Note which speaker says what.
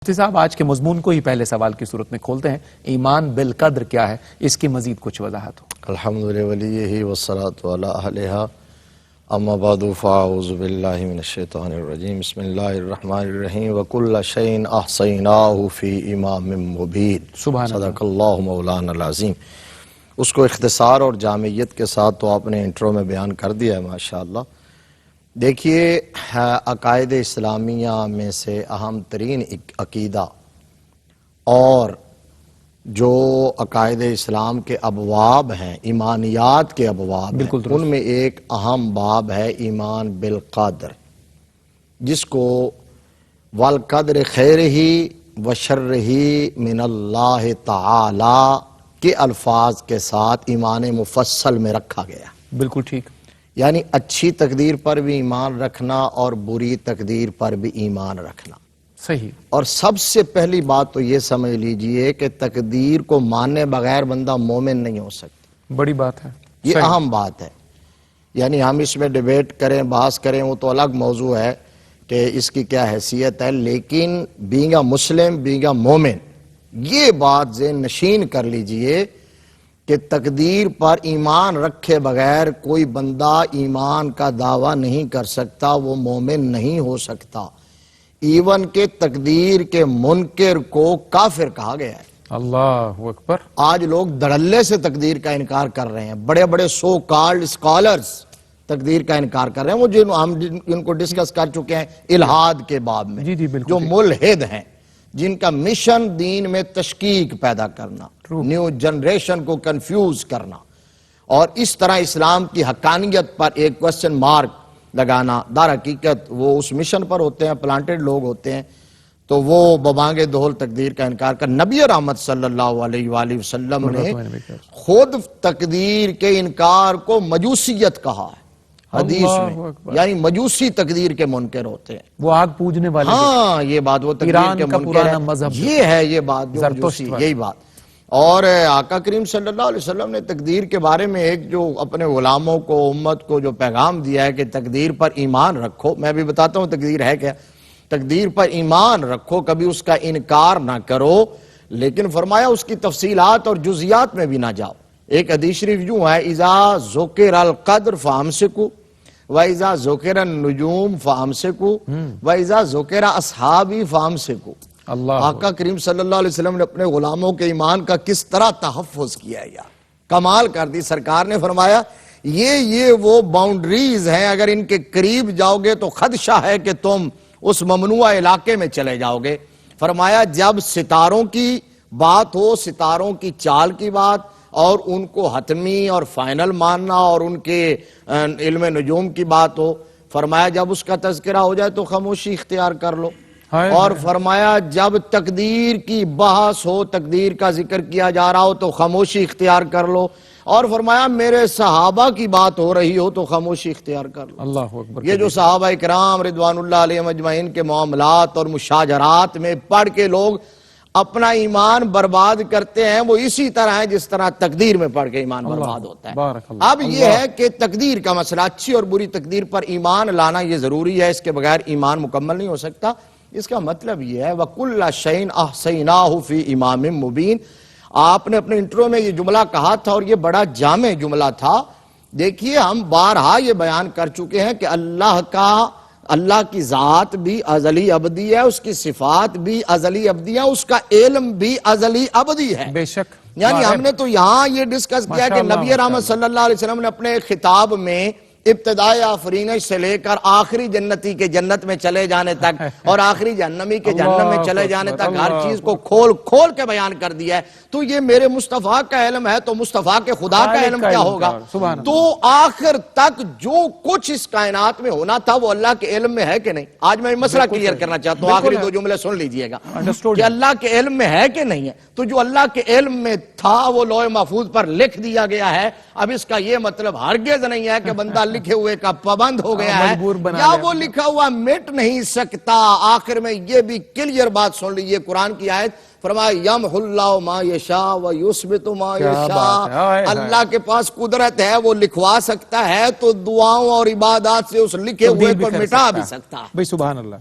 Speaker 1: مفتی صاحب آج کے مضمون کو ہی پہلے سوال کی صورت میں کھولتے ہیں، ایمان بالقدر کیا ہے، اس کی مزید کچھ وضاحت ہو۔
Speaker 2: الحمدللہ ولیہ والصلاة علی اہلہا اما بعد فاعوذ باللہ من الشیطان الرجیم بسم اللہ الرحمن الرحیم وکل شیء احصیناہ فی امام مبین
Speaker 1: سبحان اللہ۔
Speaker 2: صدق اللہ مولانا العظیم۔ اس کو اختصار اور جامعیت کے ساتھ تو آپ نے انٹرو میں بیان کر دیا ہے ماشاءاللہ۔ دیکھیے عقائد اسلامیہ میں سے اہم ترین عقیدہ اور جو عقائد اسلام کے ابواب ہیں، ایمانیات کے ابواب ہیں، ان میں ایک اہم باب ہے ایمان بالقدر، جس کو والقدر خیرہ وشرہ من اللہ تعالی کے الفاظ کے ساتھ ایمان مفصل میں رکھا گیا۔
Speaker 1: بالکل ٹھیک،
Speaker 2: یعنی اچھی تقدیر پر بھی ایمان رکھنا اور بری تقدیر پر بھی ایمان رکھنا
Speaker 1: صحیح۔
Speaker 2: اور سب سے پہلی بات تو یہ سمجھ لیجئے کہ تقدیر کو ماننے بغیر بندہ مومن نہیں ہو سکتا،
Speaker 1: بڑی بات ہے،
Speaker 2: یہ اہم بات ہے۔ یعنی ہم اس میں ڈیبیٹ کریں، بحث کریں، وہ تو الگ موضوع ہے کہ اس کی کیا حیثیت ہے، لیکن being a Muslim, being a مومن، یہ بات ذہن نشین کر لیجئے کہ تقدیر پر ایمان رکھے بغیر کوئی بندہ ایمان کا دعویٰ نہیں کر سکتا، وہ مومن نہیں ہو سکتا۔ ایون کہ تقدیر کے منکر کو کافر کہا گیا ہے۔
Speaker 1: اللہ اکبر۔
Speaker 2: آج لوگ دھڑلے سے تقدیر کا انکار کر رہے ہیں، بڑے بڑے سو کالڈ اسکالرز تقدیر کا انکار کر رہے ہیں، وہ ہم ان کو ڈسکس کر چکے ہیں الہاد کے باب میں،
Speaker 1: جی بالکل،
Speaker 2: جو ملحد ہیں، جن کا مشن دین میں تشکیک پیدا کرنا، نیو جنریشن کو کنفیوز کرنا اور اس طرح اسلام کی حقانیت پر ایک کوسچن مارک لگانا۔ در حقیقت وہ اس مشن پر ہوتے ہیں، پلانٹڈ لوگ ہوتے ہیں، تو وہ ببانگ دہل تقدیر کا انکار کر۔ نبی رحمت صلی اللہ علیہ وآلہ وسلم نے خود تقدیر کے انکار کو مجوسیت کہا ہے حدیث میں، یعنی مجوسی تقدیر کے منکر ہوتے ہیں،
Speaker 1: وہ آگ پوجنے والے،
Speaker 2: ہاں یہ بات وہ تقدیر کے منکر ہے، یہ ہے یہ بات جو مجوسی، یہی بات۔ اور آقا کریم صلی اللہ علیہ وسلم نے تقدیر کے بارے میں ایک جو اپنے غلاموں کو، امت کو جو پیغام دیا ہے کہ تقدیر پر ایمان رکھو، میں بھی بتاتا ہوں تقدیر ہے کیا۔ تقدیر پر ایمان رکھو، کبھی اس کا انکار نہ کرو، لیکن فرمایا اس کی تفصیلات اور جزیات میں بھی نہ جاؤ۔ ایک حدیث شریف جو ہے اذا ذکر القدر فامسکوا وَإِذَا ذُكِرَ النُّجُومُ فَأَمْسِكُوا وَإِذَا ذُكِرَ أَصْحَابِي فَأَمْسِكُوا۔ آقا کریم صلی اللہ علیہ وسلم نے اپنے غلاموں کے ایمان کا کس طرح تحفظ کیا ہے یار، کمال کر دی۔ سرکار نے فرمایا یہ وہ باؤنڈریز ہیں، اگر ان کے قریب جاؤ گے تو خدشہ ہے کہ تم اس ممنوعہ علاقے میں چلے جاؤ گے۔ فرمایا جب ستاروں کی بات ہو، ستاروں کی چال کی بات اور ان کو حتمی اور فائنل ماننا اور ان کے علم نجوم کی بات ہو، فرمایا جب اس کا تذکرہ ہو جائے تو خاموشی اختیار کر لو۔ اور فرمایا جب تقدیر کی بحث ہو، تقدیر کا ذکر کیا جا رہا ہو تو خاموشی اختیار کر لو۔ اور فرمایا میرے صحابہ کی بات ہو رہی ہو تو خاموشی اختیار کر لو۔
Speaker 1: اللہ اکبر۔
Speaker 2: یہ جو صحابہ اکرام رضوان اللہ علیہم اجمعین کے معاملات اور مشاجرات میں پڑھ کے لوگ اپنا ایمان برباد کرتے ہیں، وہ اسی طرح ہے جس طرح تقدیر میں پڑھ کے ایمان برباد ہوتا ہے۔ اب یہ ہے کہ تقدیر کا مسئلہ، اچھی اور بری تقدیر پر ایمان لانا یہ ضروری ہے، اس کے بغیر ایمان مکمل نہیں ہو سکتا۔ اس کا مطلب یہ ہے وَكُلَّ شَيْءٍ أَحْصَيْنَاهُ فِي إِمَامٍ مُبِينٍ۔ آپ نے اپنے انٹرو میں یہ جملہ کہا تھا اور یہ بڑا جامع جملہ تھا۔ دیکھیے ہم بارہا یہ بیان کر چکے ہیں کہ اللہ کی ذات بھی ازلی ابدی ہے، اس کی صفات بھی ازلی ابدی ہے، اس کا علم بھی ازلی ابدی ہے۔
Speaker 1: بے شک،
Speaker 2: یعنی ہم نے تو یہاں یہ ڈسکس کیا کہ نبی رحمت صلی اللہ علیہ وسلم نے اپنے خطاب میں ابتدائی آفرینش سے لے کر آخری جنتی کے جنت میں چلے جانے تک اور آخری جہنمی کے جہنم میں چلے جانے تک ہر چیز کو کھول کھول کے بیان کر دیا ہے۔ تو یہ میرے مصطفیٰ کا علم ہے تو مصطفیٰ کے خدا کا علم کیا ہوگا؟ تو آخر تک جو کچھ اس کائنات میں ہونا تھا وہ اللہ کے علم میں ہے کہ نہیں؟ آج میں مسئلہ کلیئر کرنا چاہتا ہوں، آخری دو جملے سن لیجئے گا کہ اللہ کے علم میں ہے کہ نہیں ہے۔ تو جو اللہ کے علم میں تھا وہ لوح محفوظ پر لکھ دیا گیا ہے۔ اب اس کا یہ مطلب ہرگز نہیں ہے کہ بندہ لکھے ہوئے کا پابند ہو گیا ہے یا وہ لکھا ہوا مٹ نہیں سکتا۔ آخر میں یہ بھی کلیئر بات سن لیجئے، قرآن کی آیت فرمایا یمحو اللہ ما یشاء ویثبت ما یشاء۔ اللہ کے پاس قدرت ہے، وہ لکھوا سکتا ہے تو دعاؤں اور عبادات سے اس لکھے ہوئے کو مٹا بھی سکتا ہے۔
Speaker 1: بھئی سبحان اللہ۔